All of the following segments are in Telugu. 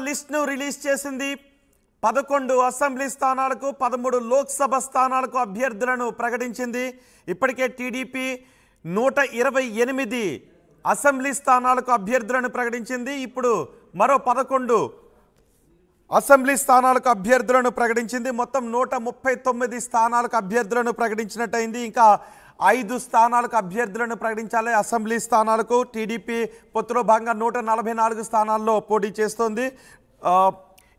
లిస్ట్ను రిలీజ్ చేసింది. 11 అసెంబ్లీ స్థానాలకు 13 లోక్సభ స్థానాలకు అభ్యర్థులను ప్రకటించింది. ఇప్పటికే టీడీపీ 128 అసెంబ్లీ స్థానాలకు అభ్యర్థులను ప్రకటించింది. ఇప్పుడు మరో 11 అసెంబ్లీ స్థానాలకు అభ్యర్థులను ప్రకటించింది. మొత్తం 139 స్థానాలకు అభ్యర్థులను ప్రకటించినట్టయింది. ఇంకా 5 స్థానాలకు అభ్యర్థులను ప్రకటించాలి. అసెంబ్లీ స్థానాలకు టీడీపీ పొత్తులో భాగంగా 144 స్థానాల్లో పోటీ చేస్తోంది.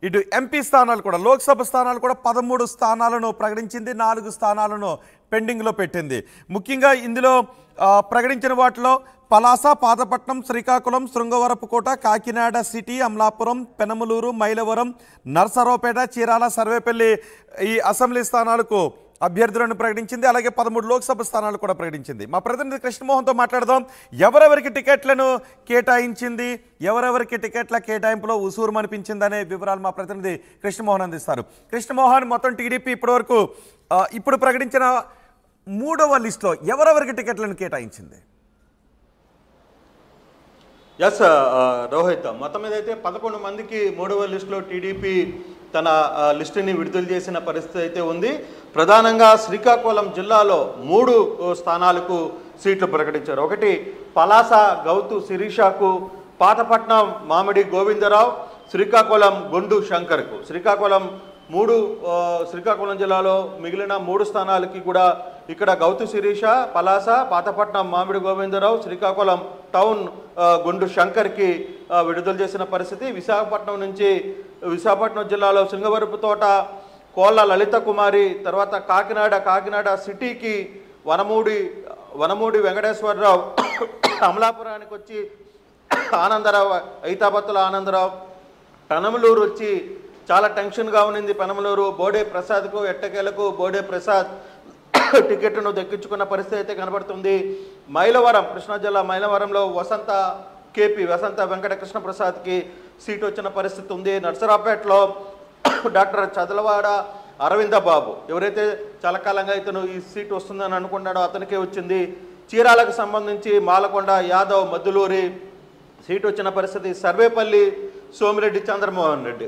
ఇటు ఎంపీ స్థానాలు కూడా, లోక్సభ స్థానాలు కూడా 13 స్థానాలను ప్రకటించింది. 4 స్థానాలను పెండింగ్లో పెట్టింది. ముఖ్యంగా ఇందులో ప్రకటించిన వాటిలో పలాస, పాతపట్నం, శ్రీకాకుళం, శృంగవరపుకోట, కాకినాడ సిటీ, అమలాపురం, పెనమలూరు, మైలవరం, నర్సరావుపేట, చీరాల, సర్వేపల్లి ఈ అసెంబ్లీ స్థానాలకు అభ్యర్థులను ప్రకటించింది. అలాగే 13 లోక్సభ స్థానాలు కూడా ప్రకటించింది. మా ప్రతినిధి కృష్ణమోహన్తో మాట్లాడదాం. ఎవరెవరికి టికెట్లను కేటాయించింది, ఎవరెవరికి టికెట్ల కేటాయింపులో ఉసూరుమనిపించింది అనే వివరాలు మా ప్రతినిధి కృష్ణమోహన్ అందిస్తారు. కృష్ణమోహన్, మొత్తం టీడీపీ ఇప్పటివరకు ఇప్పుడు ప్రకటించిన 3వ లిస్టులో ఎవరెవరికి టికెట్లను కేటాయించింది? ఎస్ రోహిత్, మొత్తం మీద అయితే 11 మందికి 3వ లిస్టులో టీడీపీ తన లిస్టుని విడుదల చేసిన పరిస్థితి అయితే ఉంది. ప్రధానంగా శ్రీకాకుళం జిల్లాలో 3 స్థానాలకు సీట్లు ప్రకటించారు. ఒకటి పలాస గౌతు శిరీషకు, పాతపట్నం మామిడి గోవిందరావు, శ్రీకాకుళం గొండు శంకర్కు. శ్రీకాకుళం జిల్లాలో మిగిలిన 3 స్థానాలకి కూడా ఇక్కడ గౌతు శిరీష, పలాస, పాతపట్నం మామిడి గోవిందరావు, శ్రీకాకుళం టౌన్ గుండు శంకర్కి విడుదల చేసిన పరిస్థితి. విశాఖపట్నం జిల్లాలో శృంగవరపుతోట కోళ్ళ లలిత కుమారి, తర్వాత కాకినాడ సిటీకి వనమూడి వెంకటేశ్వరరావు, అమలాపురానికి వచ్చి ఆనందరావు, ఐతాబత్తుల ఆనందరావు, పెనమలూరు వచ్చి చాలా టెన్షన్గా ఉన్నింది. పెనమలూరు బోడే ప్రసాద్కు, ఎట్టకేలకు బోడే ప్రసాద్ టికెట్ను దక్కించుకున్న పరిస్థితి అయితే కనబడుతుంది. మైలవరం, కృష్ణా జిల్లా మైలవరంలో వసంత వెంకట కృష్ణ ప్రసాద్కి సీట్ వచ్చిన పరిస్థితి ఉంది. నర్సరావుపేటలో డాక్టర్ చదలవాడ అరవింద బాబు, ఎవరైతే చాలా కాలంగా ఇతను ఈ సీట్ వస్తుందని అనుకున్నాడో అతనికే వచ్చింది. చీరాలకు సంబంధించి మాలకొండ యాదవ్ మద్దులూరి సీట్ వచ్చిన పరిస్థితి. సర్వేపల్లి సోమిరెడ్డి చంద్రమోహన్ రెడ్డి,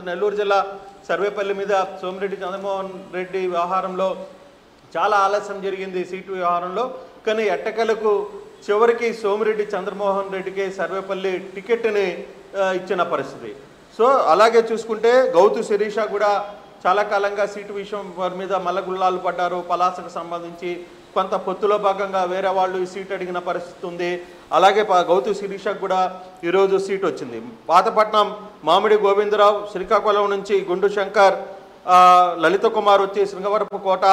నెల్లూరు జిల్లా సర్వేపల్లి మీద సోమిరెడ్డి చంద్రమోహన్ రెడ్డి వ్యవహారంలో చాలా ఆలస్యం జరిగింది సీటు వ్యవహారంలో. కానీ ఎట్టకలకు చివరికి సోమిరెడ్డి చంద్రమోహన్ రెడ్డికి సర్వేపల్లి టికెట్ని ఇచ్చిన పరిస్థితి. సో అలాగే చూసుకుంటే గౌతు శిరీష కూడా చాలా కాలంగా సీటు విషయం వారి మీద మల్లగుల్లాలు పడ్డారు. పలాసకు సంబంధించి కొంత పొత్తులో భాగంగా వేరే వాళ్ళు ఈ సీట్ అడిగిన పరిస్థితి ఉంది. అలాగే గౌతు శిరీషకు కూడా ఈరోజు సీట్ వచ్చింది. పాతపట్నం మామిడి గోవిందరావు, శ్రీకాకుళం నుంచి గుండు శంకర్, లలిత కుమార్ వచ్చి శృంగవరపుకోట,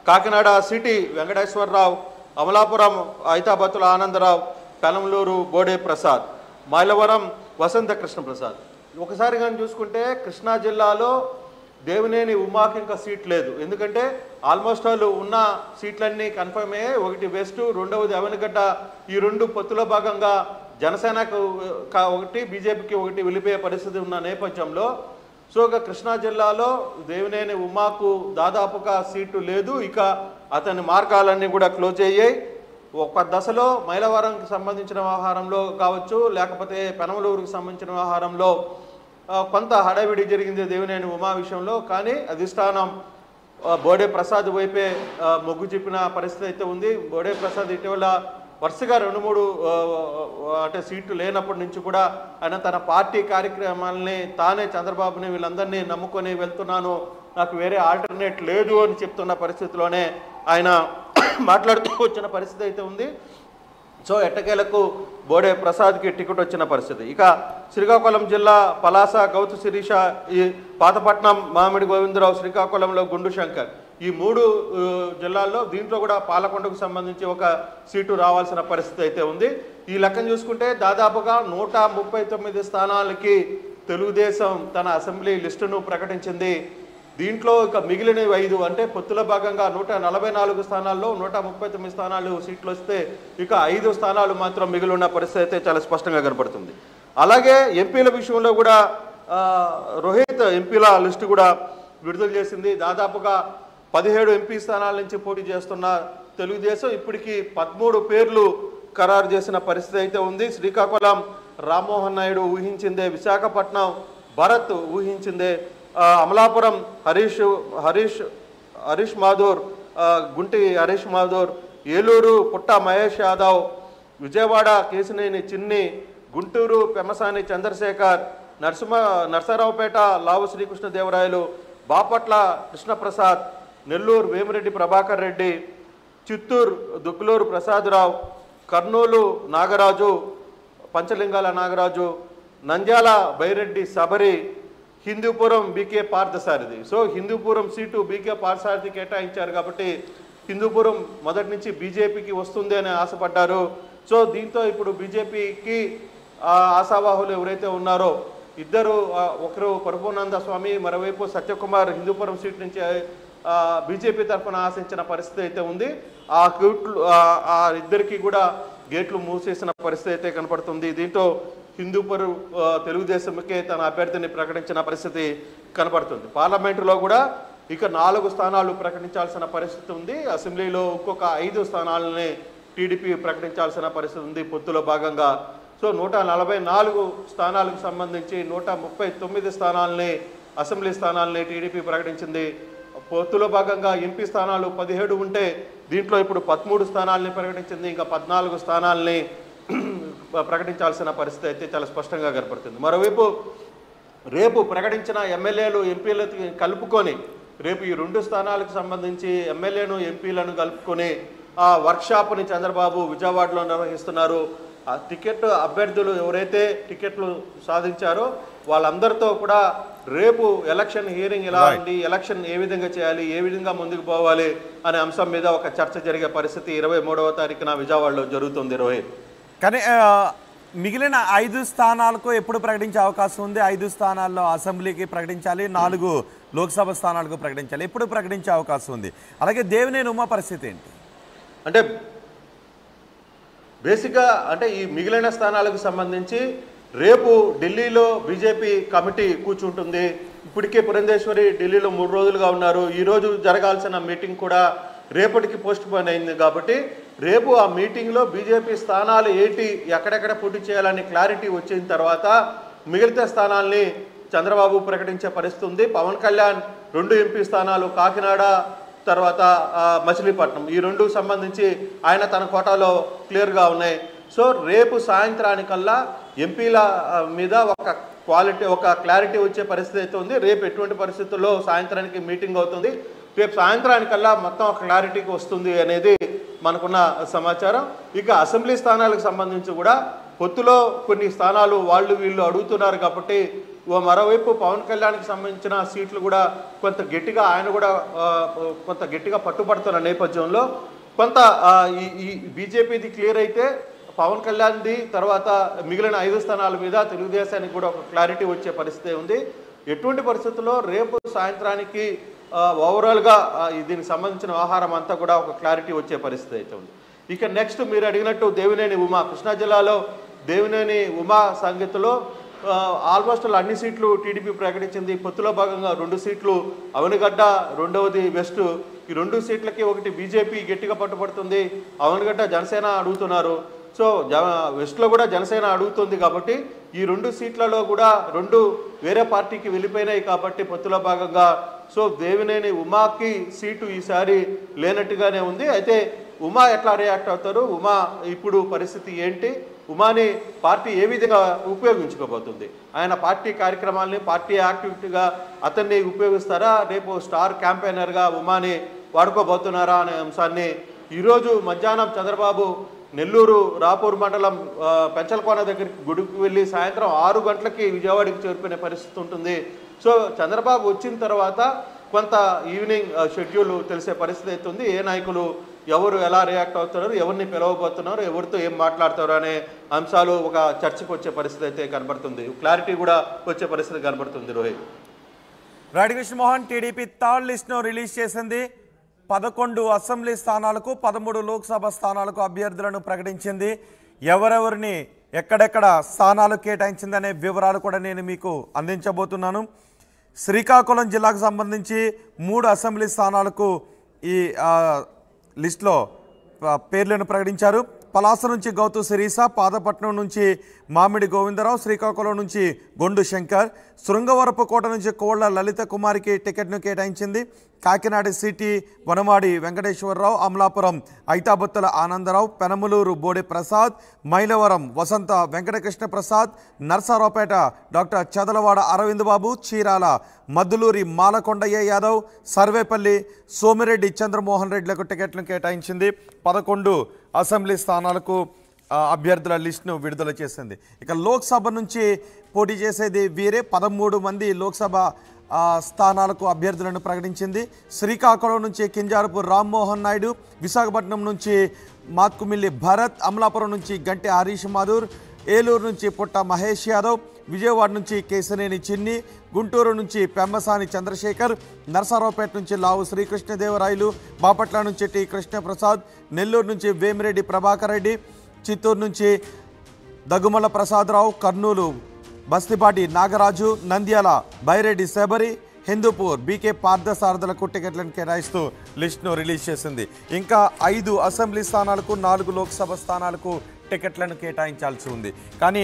కాకినాడ సిటీ వెంకటేశ్వరరావు, అమలాపురం ఐతాబత్తుల ఆనందరావు, పెనమలూరు బోడే ప్రసాద్, మైలవరం వసంత కృష్ణ ప్రసాద్. ఒకసారి కానీ చూసుకుంటే కృష్ణా జిల్లాలో దేవినేని ఉమాకి ఇంకా సీట్ లేదు. ఎందుకంటే ఆల్మోస్ట్ వాళ్ళు ఉన్న సీట్లన్నీ కన్ఫర్మ్ అయ్యాయి. ఒకటి వెస్ట్, రెండవది అవనగడ్డ. ఈ 2 పొత్తులో భాగంగా జనసేనకు ఒకటి, బీజేపీకి ఒకటి వెళ్ళిపోయే పరిస్థితి ఉన్న నేపథ్యంలో సో కృష్ణా జిల్లాలో దేవినేని ఉమాకు దాదాపుగా సీటు లేదు. ఇక అతని మార్గాలన్నీ కూడా క్లోజ్ అయ్యాయి. ఒక దశలో మైలవరంకి సంబంధించిన వ్యవహారంలో కావచ్చు, లేకపోతే పెనమలూరుకు సంబంధించిన వ్యవహారంలో కొంత హడావిడి జరిగింది దేవినేని ఉమా విషయంలో. కానీ అధిష్టానం బోడే ప్రసాద్ వైపే మొగ్గు చెప్పిన పరిస్థితి అయితే ఉంది. బోడే ప్రసాద్ ఇటీవల వరుసగా 2-3 అంటే సీట్లు లేనప్పటి నుంచి కూడా ఆయన తన పార్టీ కార్యక్రమాలని తానే చంద్రబాబుని వీళ్ళందరినీ నమ్ముకొని వెళ్తున్నాను, నాకు వేరే ఆల్టర్నేట్ లేదు అని చెప్తున్న పరిస్థితిలోనే ఆయన మాట్లాడుతూ వచ్చిన పరిస్థితి అయితే ఉంది. సో ఎట్టకేలకు బోడే ప్రసాద్కి టికెట్ వచ్చిన పరిస్థితి. ఇక శ్రీకాకుళం జిల్లా పలాస గౌతు శిరీష, ఈ పాతపట్నం మామిడి గోవిందరావు, శ్రీకాకుళంలో గుండు శంకర్, ఈ 3 జిల్లాల్లో దీంట్లో కూడా పాలకొండకు సంబంధించి ఒక సీటు రావాల్సిన పరిస్థితి అయితే ఉంది. ఈ లెక్కను చూసుకుంటే దాదాపుగా 139 స్థానాలకి తెలుగుదేశం తన అసెంబ్లీ లిస్టును ప్రకటించింది. దీంట్లో ఇక మిగిలిన 5 అంటే పొత్తుల భాగంగా 144 స్థానాల్లో 139 స్థానాలు సీట్లు వస్తే ఇక 5 స్థానాలు మాత్రం మిగిలిన పరిస్థితి అయితే చాలా స్పష్టంగా కనపడుతుంది. అలాగే ఎంపీల విషయంలో కూడా రోహిత్ ఎంపీల లిస్టు కూడా విడుదల చేసింది. దాదాపుగా 17 ఎంపీ స్థానాల నుంచి పోటీ చేస్తున్న తెలుగుదేశం ఇప్పటికీ 13 పేర్లు ఖరారు చేసిన పరిస్థితి అయితే ఉంది. శ్రీకాకుళం రామ్మోహన్ నాయుడు ఊహించిందే, విశాఖపట్నం భరత్ ఊహించిందే, అమలాపురం హరీష్ మాధూర్, గుంటి హరీష్ మాధూర్, ఏలూరు పుట్ట Mahesh Yadav, Vijayawada Kesineni Chinni, Guntur Pemmasani Chandrasekhar, Narasaraopet Lavu Srikrishnadevarayalu, Bapatla Krishnaprasad, Nellore Vemireddy Prabhakar Reddy, Chittoor Dugguluru Prasadarao, Kurnool Nagaraju, Panchalingala Nagaraju, Nandyal Byreddy Shabari, Hindupur BK Parthasarathi. So Hindupur seat BK Parthasarathi కేటాయించారు కాబట్టి హిందూపురం మొదటి నుంచి బీజేపీకి వస్తుంది అని ఆశపడ్డారు. సో దీంతో ఇప్పుడు బీజేపీకి ఆశావాహులు ఎవరైతే ఉన్నారో ఇద్దరు, ఒకరు పరిపూర్ణానంద స్వామి, మరోవైపు సత్యకుమార్ హిందూపురం సీట్ నుంచి బీజేపీ తరఫున ఆశించిన పరిస్థితి అయితే ఉంది. ఆ ఇద్దరికి కూడా గేట్లు మూసేసిన పరిస్థితి అయితే కనపడుతుంది. దీంతో హిందూపురం తెలుగుదేశంకే తన అభ్యర్థిని ప్రకటించిన పరిస్థితి కనపడుతుంది. పార్లమెంటులో కూడా ఇక 4 స్థానాలు ప్రకటించాల్సిన పరిస్థితి ఉంది. అసెంబ్లీలో ఇంకొక 5 స్థానాలని టీడీపీ ప్రకటించాల్సిన పరిస్థితి ఉంది పొత్తులో భాగంగా. సో 144 స్థానాలకు సంబంధించి 139 స్థానాలని, అసెంబ్లీ స్థానాలని టీడీపీ ప్రకటించింది. పొత్తులో భాగంగా ఎంపీ స్థానాలు 17 ఉంటే దీంట్లో ఇప్పుడు 13 స్థానాలని ప్రకటించింది. ఇంకా 14 స్థానాలని ప్రకటించాల్సిన పరిస్థితి అయితే చాలా స్పష్టంగా కనపడుతుంది. మరోవైపు రేపు ప్రకటించిన ఎమ్మెల్యేలు ఎంపీలకి కలుపుకొని రేపు ఈ 2 స్థానాలకు సంబంధించి ఎమ్మెల్యేను ఎంపీలను కలుపుకొని ఆ వర్క్షాప్ని చంద్రబాబు విజయవాడలో నిర్వహిస్తున్నారు. ఆ టికెట్ అభ్యర్థులు ఎవరైతే టికెట్లు సాధించారో వాళ్ళందరితో కూడా రేపు ఎలక్షన్ హియరింగ్ ఎలా ఉంది, ఎలక్షన్ ఏ విధంగా చేయాలి, ఏ విధంగా ముందుకు పోవాలి అనే అంశం మీద ఒక చర్చ జరిగే పరిస్థితి 23వ తారీఖున విజయవాడలో జరుగుతుంది. రోహిత్, కానీ మిగిలిన 5 స్థానాలకు ఎప్పుడు ప్రకటించే అవకాశం ఉంది? 5 స్థానాల్లో అసెంబ్లీకి ప్రకటించాలి, 4 లోక్సభ స్థానాలకు ప్రకటించాలి. ఎప్పుడు ప్రకటించే అవకాశం ఉంది? అలాగే దేవినేని ఉమా పరిస్థితి ఏంటి? అంటే బేసిక్గా అంటే ఈ మిగిలిన స్థానాలకు సంబంధించి రేపు ఢిల్లీలో బీజేపీ కమిటీ కూర్చుంటుంది. ఇప్పటికే పురంధేశ్వరి ఢిల్లీలో 3 రోజులుగా ఉన్నారు. ఈరోజు జరగాల్సిన మీటింగ్ కూడా రేపటికి పోస్ట్ పోన్ అయింది కాబట్టి రేపు ఆ మీటింగ్లో బీజేపీ స్థానాలు ఏంటి, ఎక్కడెక్కడ పోటీ చేయాలని క్లారిటీ వచ్చిన తర్వాత మిగిలిన స్థానాల్ని చంద్రబాబు ప్రకటించే పరిస్థితి ఉంది. పవన్ కళ్యాణ్ 2 ఎంపీ స్థానాలు కాకినాడ తర్వాత మచిలీపట్నం, ఈ 2 సంబంధించి ఆయన తన కోటాలో క్లియర్గా ఉన్నాయి. సో రేపు సాయంత్రానికల్లా ఎంపీల మీద ఒక క్లారిటీ వచ్చే పరిస్థితి అయితే ఉంది. రేపు ఎటువంటి పరిస్థితుల్లో సాయంత్రానికి మీటింగ్ అవుతుంది, రేపు సాయంత్రానికల్లా మొత్తం క్లారిటీకి వస్తుంది అనేది మనకున్న సమాచారం. ఇక అసెంబ్లీ స్థానాలకు సంబంధించి కూడా పొత్తులో కొన్ని స్థానాలు వీళ్ళు అడుగుతున్నారు కాబట్టి మరోవైపు పవన్ కళ్యాణ్కి సంబంధించిన సీట్లు కూడా కొంత గట్టిగా పట్టుబడుతున్న నేపథ్యంలో కొంత ఈ బీజేపీది క్లియర్ అయితే పవన్ కళ్యాణ్ది తర్వాత మిగిలిన 5 స్థానాల మీద తెలుగుదేశానికి కూడా ఒక క్లారిటీ వచ్చే పరిస్థితి ఉంది. ఎటువంటి పరిస్థితుల్లో రేపు సాయంత్రానికి ఓవరాల్గా దీనికి సంబంధించిన వ్యవహారం అంతా కూడా ఒక క్లారిటీ వచ్చే పరిస్థితి అయితే ఉంది. ఇక నెక్స్ట్ మీరు అడిగినట్టు దేవినేని ఉమా, కృష్ణా జిల్లాలో దేవినేని ఉమా సంగతిలో ఆల్మోస్ట్ అన్ని సీట్లు టీడీపీ ప్రకటించింది. పొత్తులో భాగంగా 2 సీట్లు అవనిగడ్డ, రెండవది వెస్ట్. ఈ 2 సీట్లకి ఒకటి బీజేపీ గట్టిగా పట్టుబడుతుంది, అవనిగడ్డ జనసేన అడుగుతున్నారు. సో వెస్ట్లో కూడా జనసేన అడుగుతుంది కాబట్టి ఈ 2 సీట్లలో కూడా 2 వేరే పార్టీకి వెళ్ళిపోయినాయి కాబట్టి పొత్తులో భాగంగా సో దేవినేని ఉమాకి సీటు ఈసారి లేనట్టుగానే ఉంది. అయితే ఉమా ఎట్లా రియాక్ట్ అవుతారు, ఉమా ఇప్పుడు పరిస్థితి ఏంటి, ఉమాని పార్టీ ఏ విధంగా ఉపయోగించుకోబోతుంది, ఆయన పార్టీ కార్యక్రమాలని పార్టీ యాక్టివిటీగా అతన్ని ఉపయోగిస్తారా, రేపు స్టార్ క్యాంపెయినర్గా ఉమాని వాడుకోబోతున్నారా అనే అంశాన్ని ఈరోజు మధ్యాహ్నం చంద్రబాబు నెల్లూరు రాపూర్ మండలం పెంచలకోన దగ్గరికి గుడికి వెళ్ళి సాయంత్రం 6 గంటలకి విజయవాడకి చేరుకునే పరిస్థితి ఉంటుంది. సో చంద్రబాబు వచ్చిన తర్వాత కొంత ఈవినింగ్ షెడ్యూల్ తెలిసే పరిస్థితి అవుతుంది. ఏ నాయకులు ఎవరు ఎలా రియాక్ట్ అవుతున్నారు, ఎవరిని పిలవబోతున్నారు, ఎవరితో ఏం మాట్లాడతారు అనే అంశాలు ఒక చర్చకు వచ్చే పరిస్థితి అయితే కనబడుతుంది. క్లారిటీ కూడా వచ్చే పరిస్థితి కనబడుతుంది. రోహిత్, రాడి కృష్ణమోహన్ టీడీపీ 3rd లిస్ట్ను రిలీజ్ చేసింది. 11 అసెంబ్లీ స్థానాలకు 13 లోక్సభ స్థానాలకు అభ్యర్థులను ప్రకటించింది. ఎవరెవరిని ఎక్కడెక్కడ స్థానాలు కేటాయించిందనే వివరాలు కూడా నేను మీకు అందించబోతున్నాను. శ్రీకాకుళం జిల్లాకు సంబంధించి 3 అసెంబ్లీ స్థానాలకు ఈ లిస్టులో పేర్లను ప్రకటించారు. పలాస నుంచి గౌతు శిరీష, పాదపట్నం నుంచి మామిడి గోవిందరావు, శ్రీకాకుళం నుంచి గొండు శంకర్, శృంగవరపుకోట నుంచి కోళ్ల లలిత కుమారికి టికెట్ను కేటాయించింది. కాకినాడ సిటీ వనమాడి వెంకటేశ్వరరావు, అమలాపురం ఐతాబొత్తుల ఆనందరావు, పెనమలూరు బోడి ప్రసాద్, మైలవరం వసంత వెంకటకృష్ణ ప్రసాద్, నర్సారావుపేట డాక్టర్ చదలవాడ అరవింద్ బాబు, చీరాల మద్దులూరి మాలకొండయ్య యాదవ్, సర్వేపల్లి సోమిరెడ్డి చంద్రమోహన్ రెడ్డిలకు టికెట్లను కేటాయించింది. 11 అసెంబ్లీ స్థానాలకు అభ్యర్థుల లిస్టును విడుదల చేసింది. ఇక లోక్సభ నుంచి పోటీ చేసేది వీరే. 13 మంది లోక్సభ స్థానాలకు అభ్యర్థులను ప్రకటించింది. శ్రీకాకుళం నుంచి కింజారపు రామ్మోహన్ నాయుడు, విశాఖపట్నం నుంచి మాత్కుమిల్లి భరత్, అమలాపురం నుంచి గంటి హరీష్ మాధూర్, ఏలూరు నుంచి పుట్ట మహేష్ యాదవ్, విజయవాడ నుంచి కేశనేని చిన్ని, గుంటూరు నుంచి పెమ్మసాని చంద్రశేఖర్, నర్సారావుపేట నుంచి లావు శ్రీకృష్ణదేవరాయలు, బాపట్ల నుంచి టి కృష్ణప్రసాద్, నెల్లూరు నుంచి వేమిరెడ్డి ప్రభాకర్ రెడ్డి, చిత్తూరు నుంచి దగ్గుమల్ల ప్రసాదరావు, కర్నూలు బస్తిపాటి నాగరాజు, నంద్యాల బైరెడ్డి శబరి, హిందూపూర్ బీకే పార్థసారథులకు టికెట్లను కేటాయిస్తూ లిస్టును రిలీజ్ చేసింది. ఇంకా 5 అసెంబ్లీ స్థానాలకు 4 లోక్సభ స్థానాలకు టికెట్లను కేటాయించాల్సి ఉంది. కానీ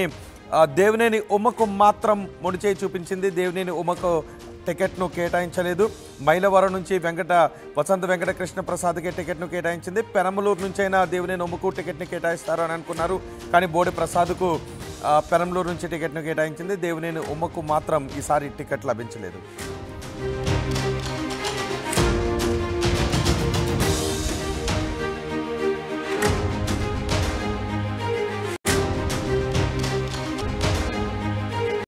దేవినేని ఉమకు మాత్రం మొడిచేయి చూపించింది. దేవినేని ఉమకు టికెట్ను కేటాయించలేదు. మైలవరం నుంచి వసంత వెంకటకృష్ణ ప్రసాద్కి టికెట్ను కేటాయించింది. పెనమలూరు నుంచి అయినా దేవినేని ఉమకు టికెట్ని కేటాయిస్తారు అని అనుకున్నారు. కానీ బోడి ప్రసాద్కు పెనమలూరు నుంచి టికెట్ను కేటాయించింది. దేవినేని ఉమకు మాత్రం ఈసారి టికెట్ లభించలేదు.